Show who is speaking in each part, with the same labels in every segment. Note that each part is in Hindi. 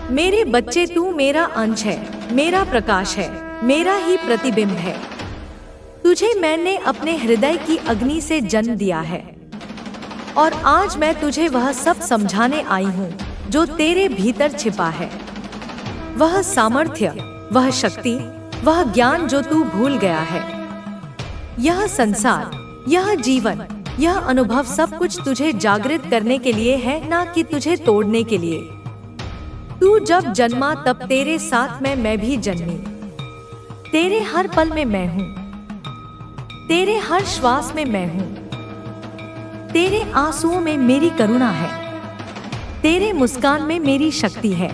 Speaker 1: मेरे बच्चे, तू मेरा अंश है, मेरा प्रकाश है, मेरा ही प्रतिबिंब है। तुझे मैंने अपने हृदय की अग्नि से जन्म दिया है और आज मैं तुझे वह सब समझाने आई हूँ जो तेरे भीतर छिपा है। वह सामर्थ्य, वह शक्ति, वह ज्ञान जो तू भूल गया है। यह संसार, यह जीवन, यह अनुभव सब कुछ तुझे जागृत करने के लिए है, ना कि तुझे तोड़ने के लिए। तू जब जन्मा तब तेरे साथ में मैं भी जन्मी। तेरे हर पल में मैं हूँ, तेरे हर श्वास में मैं हूँ। तेरे आंसुओं में मेरी करुणा है, तेरे मुस्कान में मेरी शक्ति है,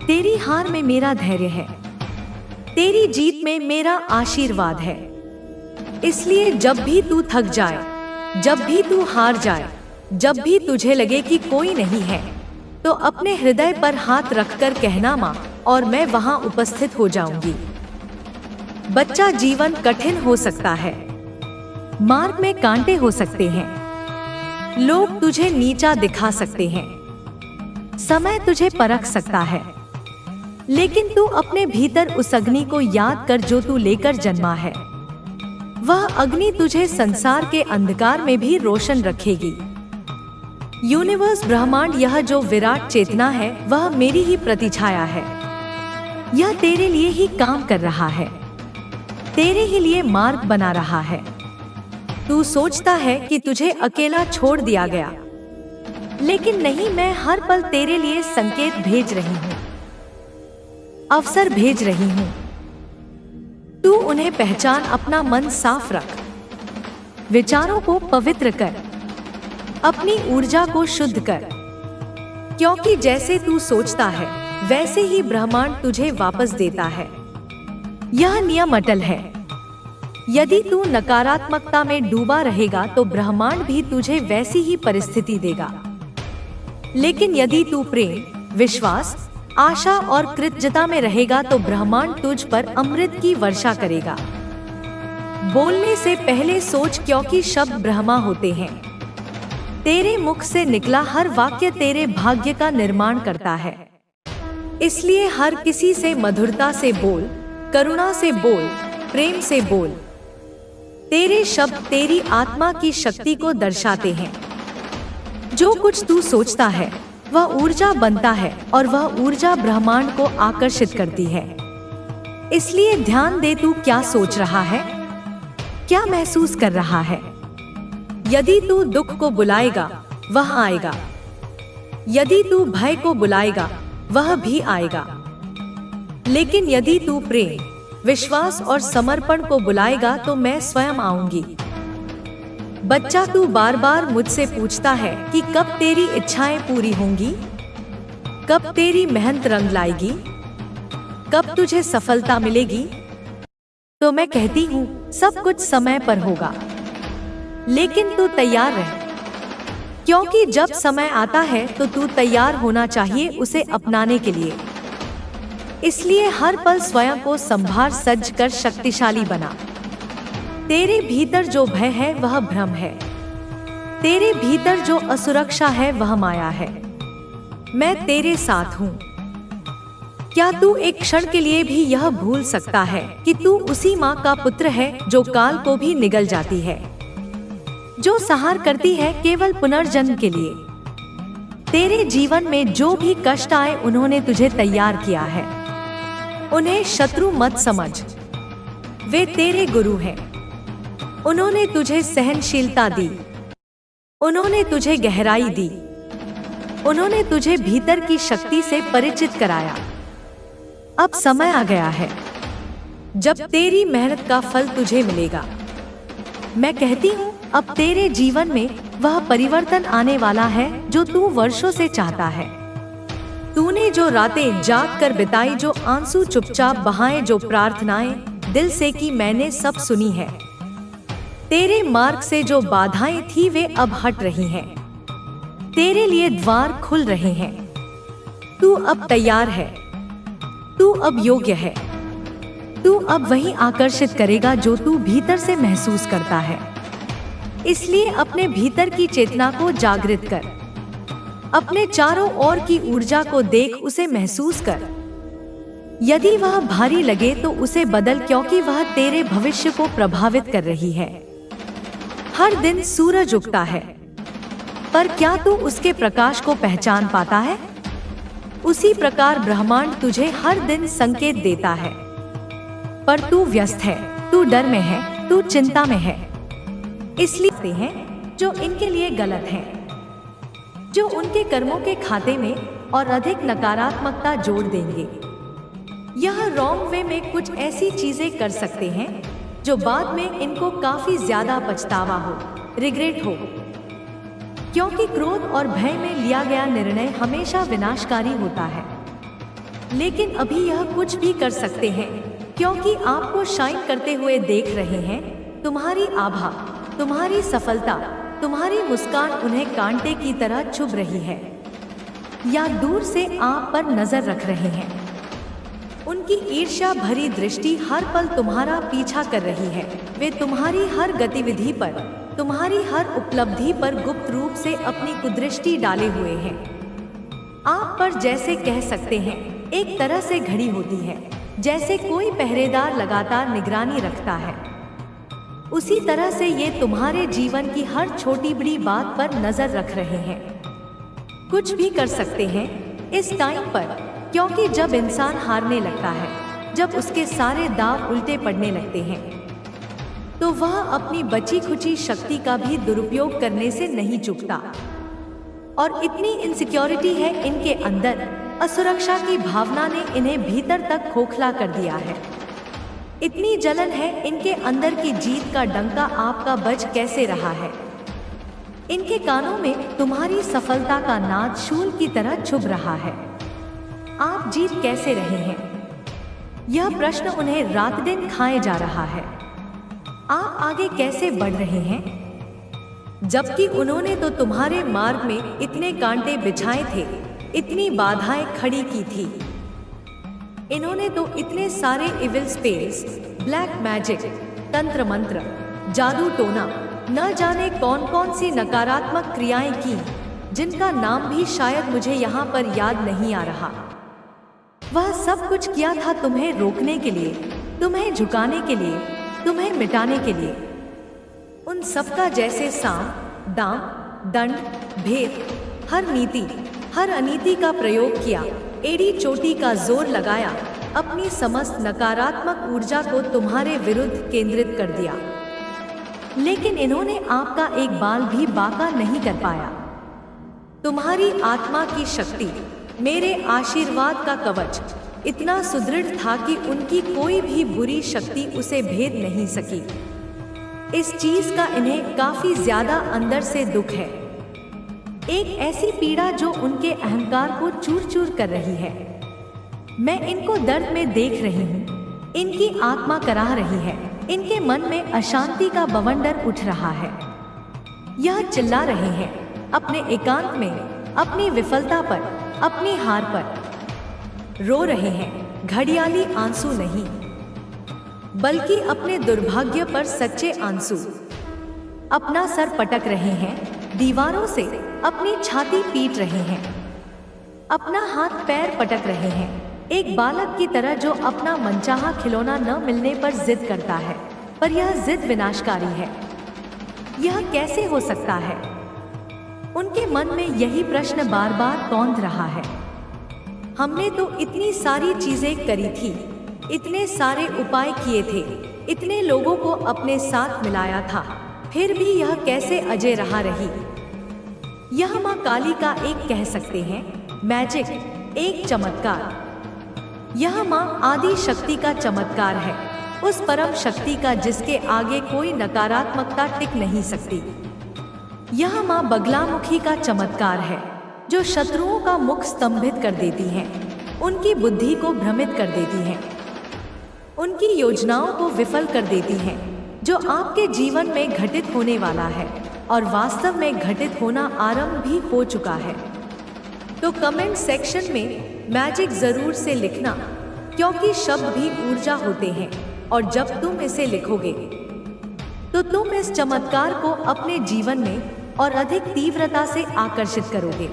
Speaker 1: तेरी हार में मेरा धैर्य है, तेरी जीत में मेरा आशीर्वाद है। इसलिए जब भी तू थक जाए, जब भी तू हार जाए, जब भी तुझे लगे कि कोई नहीं है, तो अपने हृदय पर हाथ रखकर कहना माँ, और मैं वहां उपस्थित हो जाऊंगी। बच्चा, जीवन कठिन हो सकता है, मार्ग में कांटे हो सकते हैं, लोग तुझे नीचा दिखा सकते हैं, समय तुझे परख सकता है, लेकिन तू अपने भीतर उस अग्नि को याद कर जो तू लेकर जन्मा है। वह अग्नि तुझे संसार के अंधकार में भी रोशन रखेगी। यूनिवर्स, ब्रह्मांड, यह जो विराट चेतना है वह मेरी ही प्रतिछाया है। यह तेरे लिए ही काम कर रहा है, तेरे ही लिए मार्ग बना रहा है। तू सोचता है कि तुझे अकेला छोड़ दिया गया, लेकिन नहीं, मैं हर पल तेरे लिए संकेत भेज रही हूँ, अवसर भेज रही हूँ। तू उन्हें पहचान, अपना मन साफ रख, विचारों को पवित्र कर, अपनी ऊर्जा को शुद्ध कर, क्योंकि जैसे तू सोचता है वैसे ही ब्रह्मांड तुझे वापस देता है। यह नियम अटल है। यदि तू नकारात्मकता में डूबा रहेगा तो ब्रह्मांड भी तुझे वैसी ही परिस्थिति देगा, लेकिन यदि तू प्रेम, विश्वास, आशा और कृतज्ञता में रहेगा तो ब्रह्मांड तुझ पर अमृत की वर्षा करेगा। बोलने से पहले सोच, क्योंकि शब्द ब्रह्मा होते हैं। तेरे मुख से निकला हर वाक्य तेरे भाग्य का निर्माण करता है। इसलिए हर किसी से मधुरता से बोल, करुणा से बोल, प्रेम से बोल। तेरे शब्द तेरी आत्मा की शक्ति को दर्शाते हैं। जो कुछ तू सोचता है वह ऊर्जा बनता है और वह ऊर्जा ब्रह्मांड को आकर्षित करती है। इसलिए ध्यान दे, तू क्या सोच रहा है, क्या महसूस कर रहा है। यदि तू दुख को बुलाएगा वह आएगा, यदि तू भय को बुलाएगा वह भी आएगा, लेकिन यदि तू प्रेम, विश्वास और समर्पण को बुलाएगा तो मैं स्वयं आऊंगी। बच्चा, तू बार बार मुझसे पूछता है कि कब तेरी इच्छाएं पूरी होंगी, कब तेरी मेहनत रंग लाएगी, कब तुझे सफलता मिलेगी। तो मैं कहती हूँ सब कुछ समय पर होगा, लेकिन तू तैयार रह, क्योंकि जब समय आता है तो तू तैयार होना चाहिए उसे अपनाने के लिए। इसलिए हर पल स्वयं को संभार, सज कर शक्तिशाली बना। तेरे भीतर जो भय है वह भ्रम है, तेरे भीतर जो असुरक्षा है वह माया है। मैं तेरे साथ हूँ। क्या तू एक क्षण के लिए भी यह भूल सकता है कि तू उसी माँ का पुत्र है जो काल को भी निगल जाती है, जो सहार करती है केवल पुनर्जन्म के लिए। तेरे जीवन में जो भी कष्ट आए उन्होंने तुझे तैयार किया है। उन्हें शत्रु मत समझ, वे तेरे गुरु हैं। उन्होंने तुझे सहनशीलता दी, उन्होंने तुझे गहराई दी, उन्होंने तुझे भीतर की शक्ति से परिचित कराया। अब समय आ गया है जब तेरी मेहनत का फल तुझे मिलेगा। मैं कहती हूँ अब तेरे जीवन में वह परिवर्तन आने वाला है जो तू वर्षों से चाहता है। तूने जो रातें जाग कर बिताई, जो आंसू चुपचाप बहाए, जो प्रार्थनाएं दिल से की, मैंने सब सुनी है। तेरे मार्ग से जो बाधाएं थी वे अब हट रही हैं। तेरे लिए द्वार खुल रहे हैं। तू अब तैयार है, तू अब योग्य है। तू अब वही आकर्षित करेगा जो तू भीतर से महसूस करता है। इसलिए अपने भीतर की चेतना को जागृत कर। अपने चारों ओर की ऊर्जा को देख उसे महसूस कर। यदि वह भारी लगे तो उसे बदल, क्योंकि वह तेरे भविष्य को प्रभावित कर रही है। हर दिन सूरज उगता है, पर क्या तू उसके प्रकाश को पहचान पाता है? उसी प्रकार ब्रह्मांड तुझे हर दिन संकेत देता है, पर तू व्यस्त है, तू डर में है, तू चिंता में है। इसलिए हैं जो इनके लिए गलत हैं, जो उनके कर्मों के खाते में और अधिक नकारात्मकता जोड़ देंगे। यह रॉन्ग वे में कुछ ऐसी चीजें कर सकते हैं जो बाद में इनको काफी ज्यादा पछतावा हो, रिग्रेट हो, क्योंकि क्रोध और भय में लिया गया निर्णय हमेशा विनाशकारी होता है। लेकिन अभी यह कुछ भी कर सकते हैं, क्योंकि आपको शाइन करते हुए देख रहे हैं। तुम्हारी आभा, तुम्हारी सफलता, तुम्हारी मुस्कान उन्हें कांटे की तरह चुभ रही है या दूर से आप पर नजर रख रहे हैं। उनकी ईर्ष्या भरी दृष्टि हर पल तुम्हारा पीछा कर रही है। वे तुम्हारी हर गतिविधि पर, तुम्हारी हर उपलब्धि पर गुप्त रूप से अपनी कुदृष्टि डाले हुए हैं। आप पर जैसे कह सकते हैं एक तरह से घड़ी होती है, जैसे कोई पहरेदार लगातार निगरानी रखता है। उसी तरह से ये तुम्हारे जीवन की हर छोटी बड़ी बात पर नजर रख रहे हैं। कुछ भी कर सकते हैं इस टाइम पर, क्योंकि जब इंसान हारने लगता है, जब उसके सारे दांव उल्टे पड़ने लगते हैं, तो वह अपनी बची खुची शक्ति का भी दुरुपयोग करने से नहीं चूकता। और इतनी इनसिक्योरिटी है इनके अंदर, असुरक्षा की भावना ने इन्हें भीतर तक खोखला कर दिया है। इतनी जलन है इनके अंदर की जीत का डंका आपका बज कैसे रहा है। इनके कानों में तुम्हारी सफलता का नाद शूल की तरह चुभ रहा है। आप जीत कैसे रहे हैं, यह प्रश्न उन्हें रात दिन खाए जा रहा है। आप आगे कैसे बढ़ रहे हैं, जबकि उन्होंने तो तुम्हारे मार्ग में इतने कांटे बिछाए थे, इतनी बाधाएं खड़ी की थी। इन्होंने तो इतने सारे इविल स्पेल्स, ब्लैक मैजिक, तंत्र मंत्र, जादू टोना, न जाने कौन कौन सी नकारात्मक क्रियाएं की, जिनका नाम भी शायद मुझे यहाँ पर याद नहीं आ रहा। वह सब कुछ किया था तुम्हें रोकने के लिए, तुम्हें झुकाने के लिए, तुम्हें मिटाने के लिए। उन सबका जैसे साम, दाम, दंड, भेद, हर नीति, हर अनीति का प्रयोग किया, एड़ी चोटी का जोर लगाया, अपनी समस्त नकारात्मक ऊर्जा को तुम्हारे विरुद्ध केंद्रित कर दिया। लेकिन इन्होंने आपका एक बाल भी बांका नहीं कर पाया। तुम्हारी आत्मा की शक्ति, मेरे आशीर्वाद का कवच इतना सुदृढ़ था कि उनकी कोई भी बुरी शक्ति उसे भेद नहीं सकी। इस चीज का इन्हें काफी ज्यादा अंदर से दुख है, एक ऐसी पीड़ा जो उनके अहंकार को चूर चूर कर रही है। मैं इनको दर्द में देख रही हूँ, इनकी आत्मा कराह रही है, इनके मन में अशांति का बवंडर उठ रहा है। यह चिल्ला रहे हैं अपने एकांत में, अपनी विफलता पर, अपनी हार पर। रो रहे हैं घड़ियाली आंसू नहीं, बल्कि अपने दुर्भाग्य पर सच्चे आंसू। अपना सर पटक रहे हैं दीवारों से, अपनी छाती पीट रहे हैं, अपना हाथ पैर पटक रहे हैं, एक बालक की तरह जो अपना मनचाहा खिलौना न मिलने पर जिद करता है, पर यह जिद विनाशकारी है। यह कैसे हो सकता है? उनके मन में यही प्रश्न बार बार कौंध रहा है। हमने तो इतनी सारी चीजें करी थी, इतने सारे उपाय किए थे, इतने लोगों को अपने साथ मिलाया था, फिर भी यह कैसे अजय रहा रही? यह माँ काली का एक कह सकते हैं मैजिक, एक चमत्कार। यह माँ आदि शक्ति का चमत्कार है, उस परम शक्ति का जिसके आगे कोई नकारात्मकता टिक नहीं सकती। यह माँ बगलामुखी का चमत्कार है, जो शत्रुओं का मुख स्तंभित कर देती हैं, उनकी बुद्धि को भ्रमित कर देती हैं, उनकी योजनाओं को विफल कर देती हैं, जो आपके जीवन में घटित होने वाला है और वास्तव में घटित होना आरंभ भी हो चुका है। तो कमेंट सेक्शन में मैजिक जरूर से लिखना, क्योंकि शब्द भी ऊर्जा होते हैं और जब तुम इसे लिखोगे तो तुम इस चमत्कार को अपने जीवन में और अधिक तीव्रता से आकर्षित करोगे।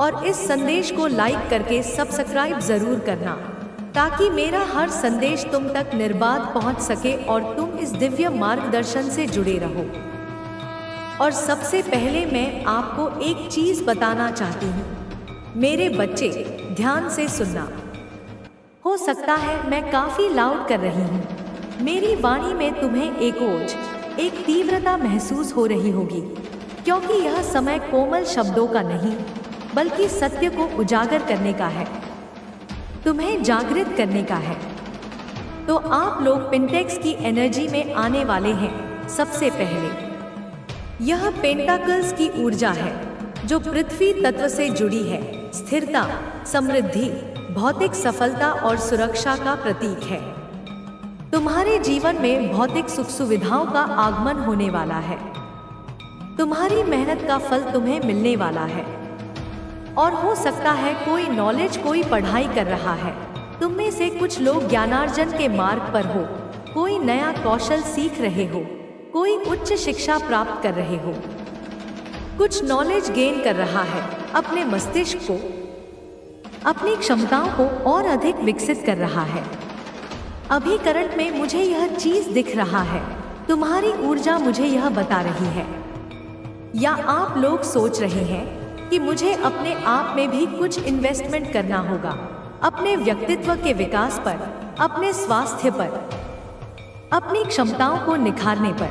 Speaker 1: और इस संदेश को लाइक करके सब्सक्राइब जरूर करना, ताकि मेरा हर संदेश तुम तक निर्बाध पहुंच सके और तुम इस दिव्य मार्गदर्शन से जुड़े रहो। और सबसे पहले मैं आपको एक चीज बताना चाहती हूँ। मेरे बच्चे, ध्यान से सुनना। हो सकता है मैं काफी लाउड कर रही हूँ। मेरी वाणी में तुम्हें एक ओज, एक तीव्रता महसूस हो रही होगी, क्योंकि यह समय कोमल शब्दों का नहीं, बल्कि सत्य को उजागर करने का है, तुम्हें जागृत करने का है। तो आप लोग पेंटेक्स की एनर्जी में आने वाले हैं। सबसे पहले यह पेंटाकल्स की ऊर्जा है, जो पृथ्वी तत्व से जुड़ी है, स्थिरता, समृद्धि, भौतिक सफलता और सुरक्षा का प्रतीक है। तुम्हारे जीवन में भौतिक सुख सुविधाओं का आगमन होने वाला है। तुम्हारी मेहनत का फल तुम्हें मिलने वाला है। और हो सकता है कोई नॉलेज, कोई पढ़ाई कर रहा है। तुम में से कुछ लोग ज्ञानार्जन के मार्ग पर हो, कोई नया कौशल सीख रहे हो, कोई उच्च शिक्षा प्राप्त कर रहे हो, कुछ नॉलेज गेन कर रहा है, अपने मस्तिष्क को, अपनी क्षमताओं को और अधिक विकसित कर रहा है। अभी करंट में मुझे यह चीज दिख रहा है। तुम्हारी ऊर्जा मुझे यह बता रही है। या आप लोग सोच रहे हैं कि मुझे अपने आप में भी कुछ इन्वेस्टमेंट करना होगा, अपने व्यक्तित्व के विकास पर, अपने स्वास्थ्य पर, अपनी क्षमताओं को निखारने पर।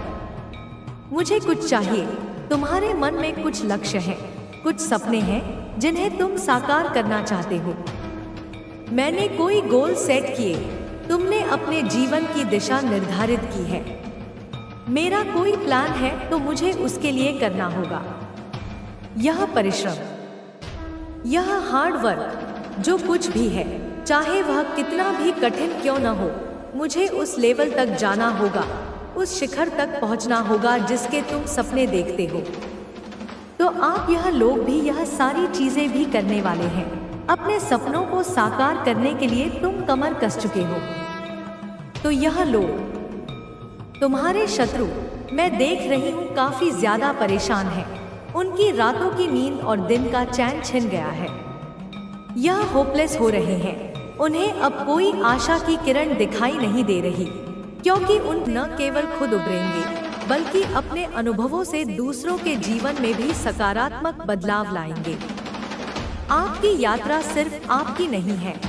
Speaker 1: मुझे कुछ चाहिए। तुम्हारे मन में कुछ लक्ष्य हैं, कुछ सपने हैं जिन्हें तुम साकार करना चाहते हो। मैंने कोई गोल सेट किए, तुमने अपने जीवन की दिशा निर्धारित की है। मेरा कोई प्लान है तो मुझे उसके लिए करना होगा। यह परिश्रम, यह हार्ड वर्क, जो कुछ भी है, चाहे वह कितना भी कठिन क्यों न हो, मुझे उस लेवल तक जाना होगा, उस शिखर तक पहुंचना होगा जिसके तुम सपने देखते हो। तो आप यह लोग भी यह सारी चीजें भी करने वाले हैं। अपने सपनों को साकार करने के लिए तुम कमर कस चुके हो। तो यह लोग, तुम्हारे शत्रु, मैं देख रही हूँ, काफी ज्यादा परेशान हैं। उनकी रातों की नींद और दिन का चैन छिन गया है। यह होपलेस हो रहे हैं। उन्हें अब कोई आशा की किरण दिखाई नहीं दे रही, क्योंकि उन न केवल खुद उभरेंगे, बल्कि अपने अनुभवों से दूसरों के जीवन में भी सकारात्मक बदलाव लाएंगे। आपकी यात्रा सिर्फ आपकी नहीं है,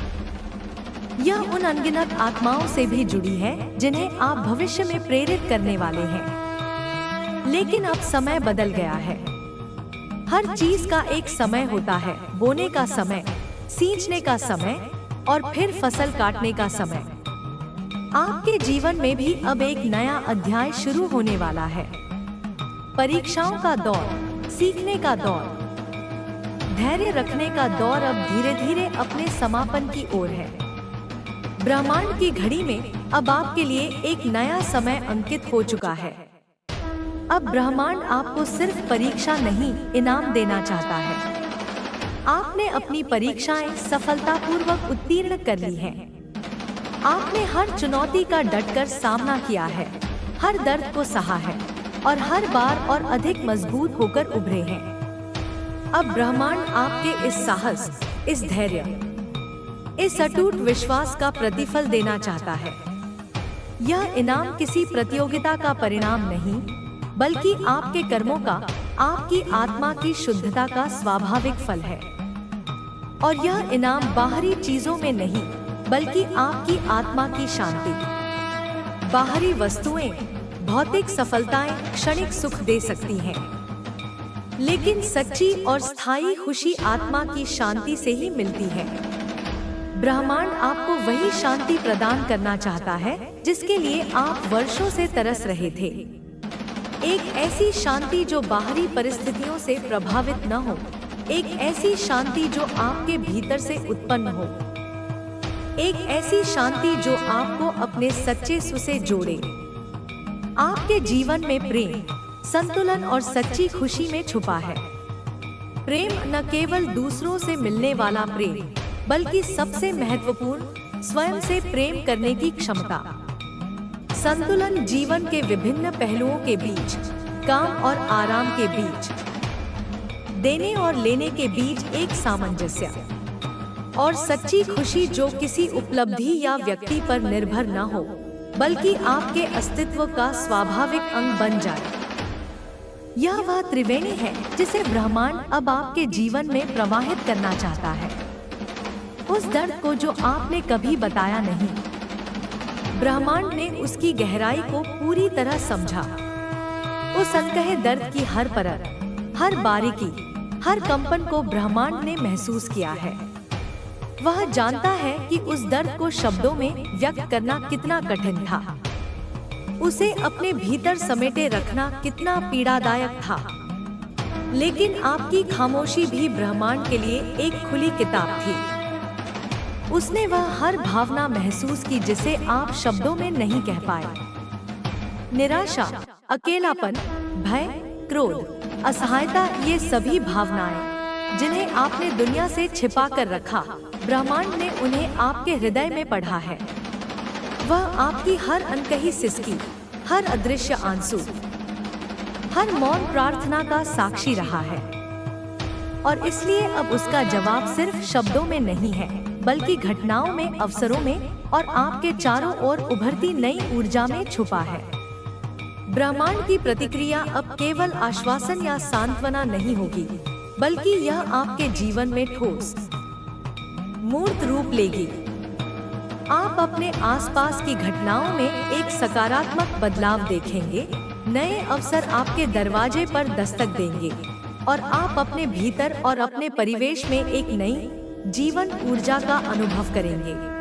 Speaker 1: यह उन अनगिनत आत्माओं से भी जुड़ी है जिन्हें आप भविष्य में प्रेरित करने वाले हैं। लेकिन अब समय बदल गया है। हर चीज का एक समय होता है, बोने का समय, सींचने का समय और फिर फसल काटने का समय। आपके जीवन में भी अब एक नया अध्याय शुरू होने वाला है। परीक्षाओं का दौर, सीखने का दौर, धैर्य रखने का दौर अब धीरे धीरे अपने समापन की ओर है। ब्रह्मांड की घड़ी में अब आपके लिए एक नया समय अंकित हो चुका है। अब ब्रह्मांड आपको सिर्फ परीक्षा नहीं, इनाम देना चाहता है। आपने अपनी परीक्षाएं सफलतापूर्वक उत्तीर्ण कर ली हैं। आपने हर चुनौती का डटकर सामना किया है, हर दर्द को सहा है और हर बार और अधिक मजबूत होकर उभरे हैं। अब ब्रह्मांड आपके इस साहस, इस धैर्य, इस अटूट विश्वास का प्रतिफल देना चाहता है। यह इनाम किसी प्रतियोगिता का परिणाम नहीं, बल्कि आपके कर्मों का, आपकी आत्मा की शुद्धता का स्वाभाविक फल है। और यह इनाम बाहरी चीजों में नहीं, बल्कि आपकी आत्मा की शांति। बाहरी वस्तुएं, भौतिक सफलताएं क्षणिक सुख दे सकती हैं, लेकिन सच्ची और स्थायी खुशी आत्मा की शांति से ही मिलती है। ब्रह्मांड आपको वही शांति प्रदान करना चाहता है जिसके लिए आप वर्षों से तरस रहे थे। एक ऐसी शांति जो बाहरी परिस्थितियों से प्रभावित न हो, एक ऐसी शांति जो आपके भीतर से उत्पन्न हो, एक ऐसी शांति जो आपको अपने सच्चे स्व से जोड़े। आपके जीवन में प्रेम, संतुलन और सच्ची खुशी में छुपा है। प्रेम न केवल दूसरों से मिलने वाला प्रेम, बल्कि सबसे महत्वपूर्ण, स्वयं से प्रेम करने की क्षमता। संतुलन जीवन के विभिन्न पहलुओं के बीच, काम और आराम के बीच, देने और लेने के बीच एक सामंजस्य, और सच्ची खुशी जो किसी उपलब्धि या व्यक्ति पर निर्भर न हो, बल्कि आपके अस्तित्व का स्वाभाविक अंग बन जाए। यह वह त्रिवेणी है जिसे ब्रह्मांड अब आपके जीवन में प्रवाहित करना चाहता है। उस दर्द को जो आपने कभी बताया नहीं, ब्रह्मांड ने उसकी गहराई को पूरी तरह समझा। उस अनकहे दर्द की हर परत, हर बारीकी, हर कंपन को ब्रह्मांड ने महसूस किया है। वह जानता है कि उस दर्द को शब्दों में व्यक्त करना कितना कठिन था, उसे अपने भीतर समेटे रखना कितना पीड़ादायक था। लेकिन आपकी खामोशी भी ब्रह्मांड के लिए एक खुली किताब थी। उसने वह हर भावना महसूस की जिसे आप शब्दों में नहीं कह पाए। निराशा, अकेलापन, भय, क्रोध, असहायता, ये सभी भावनाएं जिन्हें आपने दुनिया से छिपा कर रखा, ब्रह्मांड ने उन्हें आपके हृदय में पढ़ा है। वह आपकी हर अनकही सिसकी, हर अदृश्य आंसू, हर मौन प्रार्थना का साक्षी रहा है। और इसलिए अब उसका जवाब सिर्फ शब्दों में नहीं है, बल्कि घटनाओं में, अवसरों में और आपके चारों ओर उभरती नई ऊर्जा में छुपा है। ब्रह्मांड की प्रतिक्रिया अब केवल आश्वासन या सांत्वना नहीं होगी, बल्कि यह आपके जीवन में ठोस, मूर्त रूप लेगी। आप अपने आसपास की घटनाओं में एक सकारात्मक बदलाव देखेंगे, नए अवसर आपके दरवाजे पर दस्तक देंगे और आप अपने भीतर और अपने परिवेश में एक नई जीवन ऊर्जा का अनुभव करेंगे।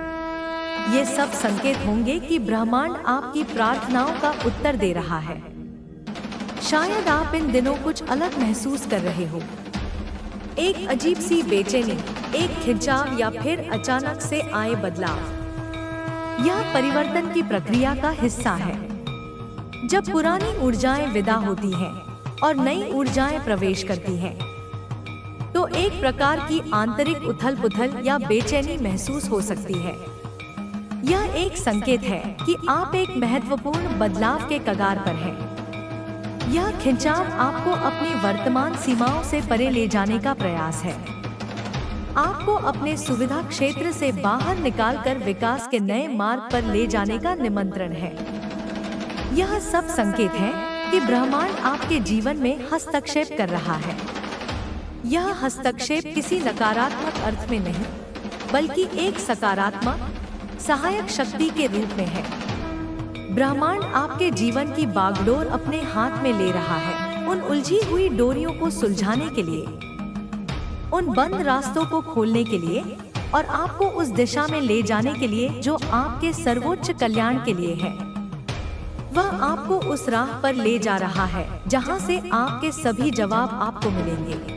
Speaker 1: ये सब संकेत होंगे कि ब्रह्मांड आपकी प्रार्थनाओं का उत्तर दे रहा है। शायद आप इन दिनों कुछ अलग महसूस कर रहे हो, एक अजीब सी बेचैनी, एक खिंचाव या फिर अचानक से आए बदलाव। यह परिवर्तन की प्रक्रिया का हिस्सा है। जब पुरानी ऊर्जाएं विदा होती हैं और नई ऊर्जाएं प्रवेश करती हैं, तो एक प्रकार की आंतरिक उथल-पुथल या बेचैनी महसूस हो सकती है। यह एक संकेत है कि आप एक महत्वपूर्ण बदलाव के कगार पर हैं। यह खिंचाव आपको अपनी वर्तमान सीमाओं से परे ले जाने का प्रयास है। आपको अपने सुविधा क्षेत्र से बाहर निकालकर विकास के नए मार्ग पर ले जाने का निमंत्रण है। यह सब संकेत है कि ब्रह्मांड आपके जीवन में हस्तक्षेप कर रहा है। यह हस्तक्षेप किसी नकारात्मक अर्थ में नहीं, बल्कि एक सकारात्मक, सहायक शक्ति के रूप में है। ब्रह्मांड आपके जीवन की बागडोर अपने हाथ में ले रहा है, उन उलझी हुई डोरियों को सुलझाने के लिए, उन बंद रास्तों को खोलने के लिए और आपको उस दिशा में ले जाने के लिए जो आपके सर्वोच्च कल्याण के लिए है। वह आपको उस राह पर ले जा रहा है जहां से आपके सभी जवाब आपको मिलेंगे।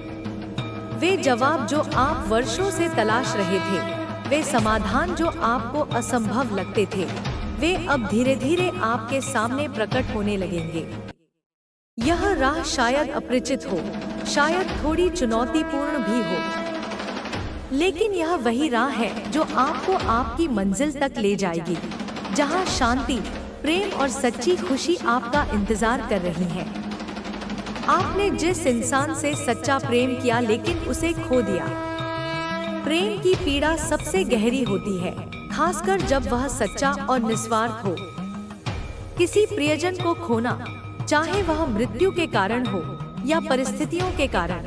Speaker 1: वे जवाब जो आप वर्षों से तलाश रहे थे, वे समाधान जो आपको असंभव लगते थे, वे अब धीरे धीरे आपके सामने प्रकट होने लगेंगे। यह राह शायद अपरिचित हो, शायद थोड़ी चुनौतीपूर्ण भी हो, लेकिन यह वही राह है जो आपको आपकी मंजिल तक ले जाएगी, जहां शांति, प्रेम और सच्ची खुशी आपका इंतजार कर रही है। आपने जिस इंसान से सच्चा प्रेम किया लेकिन उसे खो दिया। प्रेम की पीड़ा सबसे गहरी होती है, खासकर जब वह सच्चा और निस्वार्थ हो। किसी प्रियजन को खोना, चाहे वह मृत्यु के कारण हो या परिस्थितियों के कारण,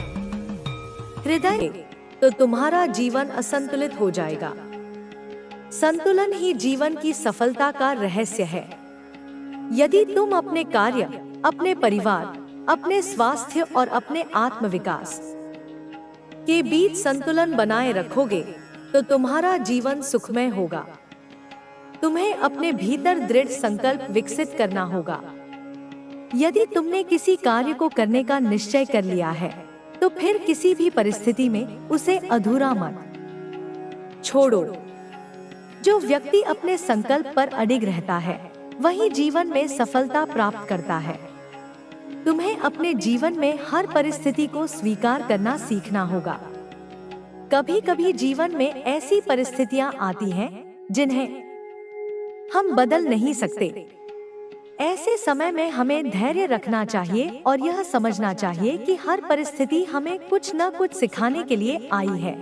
Speaker 1: हृदय तो तुम्हारा जीवन असंतुलित हो जाएगा। संतुलन ही जीवन की सफलता का रहस्य है। यदि तुम अपने कार्य, अपने परिवार, अपने स्वास्थ्य और अपने आत्मविकास के बीच संतुलन बनाए रखोगे, तो तुम्हारा जीवन सुखमय होगा। तुम्हें अपने भीतर दृढ़ संकल्प विकसित करना होगा। यदि तुमने किसी कार्य को करने का निश्चय कर लिया है, तो फिर किसी भी परिस्थिति में उसे अधूरा मत छोड़ो। जो व्यक्ति अपने संकल्प पर अडिग रहता है, वही जीवन में सफलता प्राप्त करता है। तुम्हें अपने जीवन में हर परिस्थिति को स्वीकार करना सीखना होगा। कभी कभी जीवन में ऐसी परिस्थितियां आती हैं जिन्हें हम बदल नहीं सकते, ऐसे समय में हमें धैर्य रखना चाहिए और यह समझना चाहिए कि हर परिस्थिति हमें कुछ न कुछ सिखाने के लिए आई है।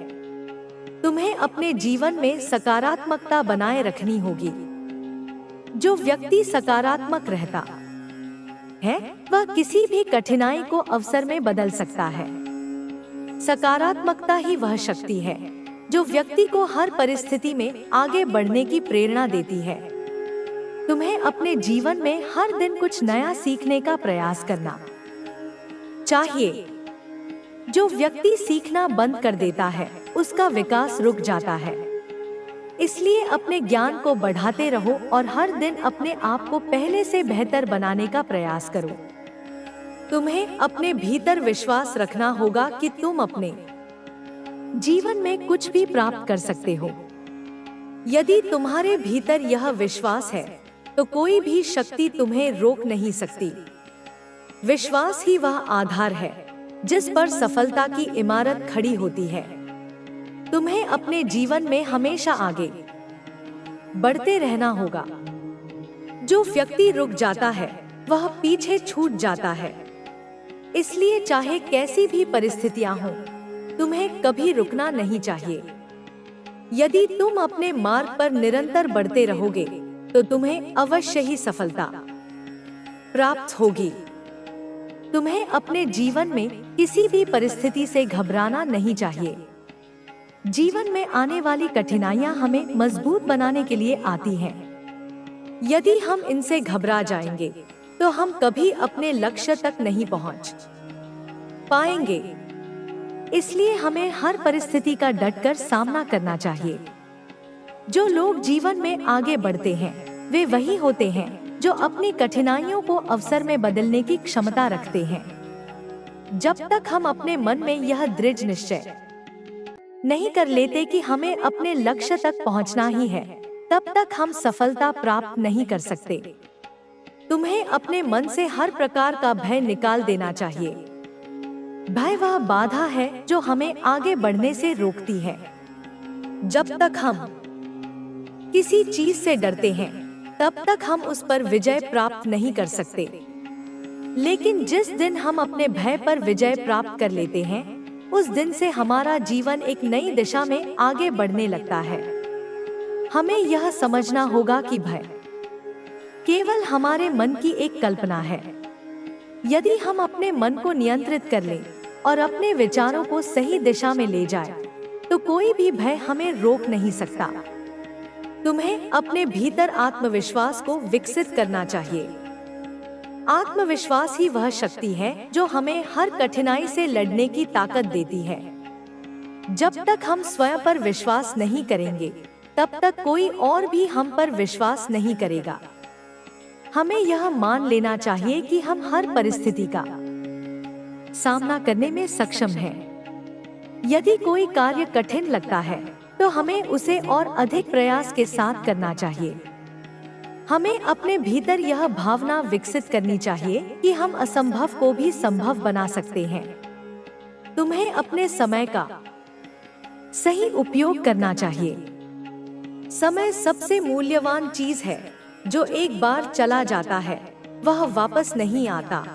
Speaker 1: तुम्हें अपने जीवन में सकारात्मकता बनाए रखनी होगी। जो व्यक्ति सकारात्मक रहता है वह किसी भी कठिनाई को अवसर में बदल सकता है। सकारात्मकता ही वह शक्ति है जो व्यक्ति को हर परिस्थिति में आगे बढ़ने की प्रेरणा देती है। तुम्हें अपने जीवन में हर दिन कुछ नया सीखने का प्रयास करना चाहिए। जो व्यक्ति सीखना बंद कर देता है उसका विकास रुक जाता है। इसलिए अपने ज्ञान को बढ़ाते रहो और हर दिन अपने आप को पहले से बेहतर बनाने का प्रयास करो। तुम्हें अपने भीतर विश्वास रखना होगा कि तुम अपने जीवन में कुछ भी प्राप्त कर सकते हो। यदि तुम्हारे भीतर यह विश्वास है तो कोई भी शक्ति तुम्हें रोक नहीं सकती। विश्वास ही वह आधार है जिस पर सफलता की इमारत खड़ी होती है। तुम्हें अपने जीवन में हमेशा आगे बढ़ते रहना होगा। जो व्यक्ति रुक जाता है वह पीछे छूट जाता है। इसलिए चाहे कैसी भी परिस्थितियां हों, तुम्हें कभी रुकना नहीं चाहिए। यदि तुम अपने मार्ग पर निरंतर बढ़ते रहोगे तो तुम्हें अवश्य ही सफलता प्राप्त होगी। तुम्हें अपने जीवन में किसी भी परिस्थिति से घबराना नहीं चाहिए। जीवन में आने वाली कठिनाइयां हमें मजबूत बनाने के लिए आती हैं। यदि हम इनसे घबरा जाएंगे तो हम कभी अपने लक्ष्य तक नहीं पहुंच पाएंगे। इसलिए हमें हर परिस्थिति का डटकर सामना करना चाहिए। जो लोग जीवन में आगे बढ़ते हैं वे वही होते हैं जो अपनी कठिनाइयों को अवसर में बदलने की क्षमता रखते हैं। जब तक हम अपने मन में यह दृढ़ निश्चय नहीं कर लेते कि हमें अपने लक्ष्य तक पहुंचना ही है, तब तक हम सफलता प्राप्त नहीं कर सकते। तुम्हें अपने मन से हर प्रकार का भय निकाल देना चाहिए। भय वह बाधा है जो हमें आगे बढ़ने से रोकती है। जब तक हम किसी चीज से डरते हैं तब तक हम उस पर विजय प्राप्त नहीं कर सकते। लेकिन जिस दिन हम अपने भय पर विजय प्राप्त कर लेते हैं उस दिन से हमारा जीवन एक नई दिशा में आगे बढ़ने लगता है। हमें यह समझना होगा कि भय केवल हमारे मन की एक कल्पना है। यदि हम अपने मन को नियंत्रित कर लें और अपने विचारों को सही दिशा में ले जाएं, तो कोई भी भय हमें रोक नहीं सकता। तुम्हें अपने भीतर आत्मविश्वास को विकसित करना चाहिए। आत्मविश्वास ही वह शक्ति है जो हमें हर कठिनाई से लड़ने की ताकत देती है। जब तक हम स्वयं पर विश्वास नहीं करेंगे तब तक कोई और भी हम पर विश्वास नहीं करेगा। हमें यह मान लेना चाहिए कि हम हर परिस्थिति का सामना करने में सक्षम हैं। यदि कोई कार्य कठिन लगता है तो हमें उसे और अधिक प्रयास के साथ करना चाहिए। हमें अपने भीतर यह भावना विकसित करनी चाहिए कि हम असंभव को भी संभव बना सकते हैं। तुम्हें अपने समय का सही उपयोग करना चाहिए। समय सबसे मूल्यवान चीज है जो एक बार चला जाता है वह वापस नहीं आता।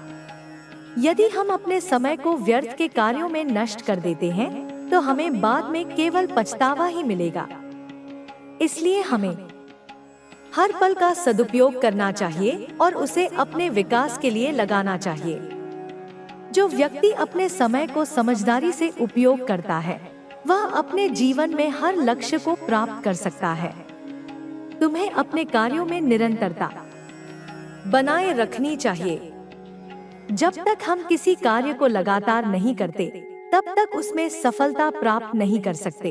Speaker 1: यदि हम अपने समय को व्यर्थ के कार्यों में नष्ट कर देते हैं तो हमें बाद में केवल पछतावा ही मिलेगा। इसलिए हमें हर पल का सदुपयोग करना चाहिए और उसे अपने विकास के लिए लगाना चाहिए। जो व्यक्ति अपने समय को समझदारी से उपयोग करता है वह अपने जीवन में हर लक्ष्य को प्राप्त कर सकता है। तुम्हें अपने कार्यों में निरंतरता बनाए रखनी चाहिए। जब तक हम किसी कार्य को लगातार नहीं करते तब तक उसमें सफलता प्राप्त नहीं कर सकते।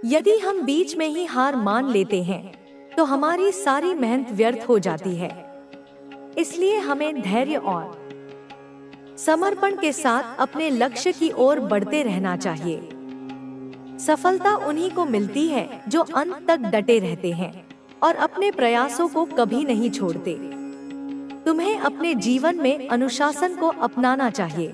Speaker 1: यदि हम बीच में ही हार मान लेते हैं तो हमारी सारी मेहनत व्यर्थ हो जाती है। इसलिए हमें धैर्य और समर्पण के साथ अपने लक्ष्य की ओर बढ़ते रहना चाहिए। सफलता उन्हीं को मिलती है जो अंत तक डटे रहते हैं और अपने प्रयासों को कभी नहीं छोड़ते। तुम्हें अपने जीवन में अनुशासन को अपनाना चाहिए।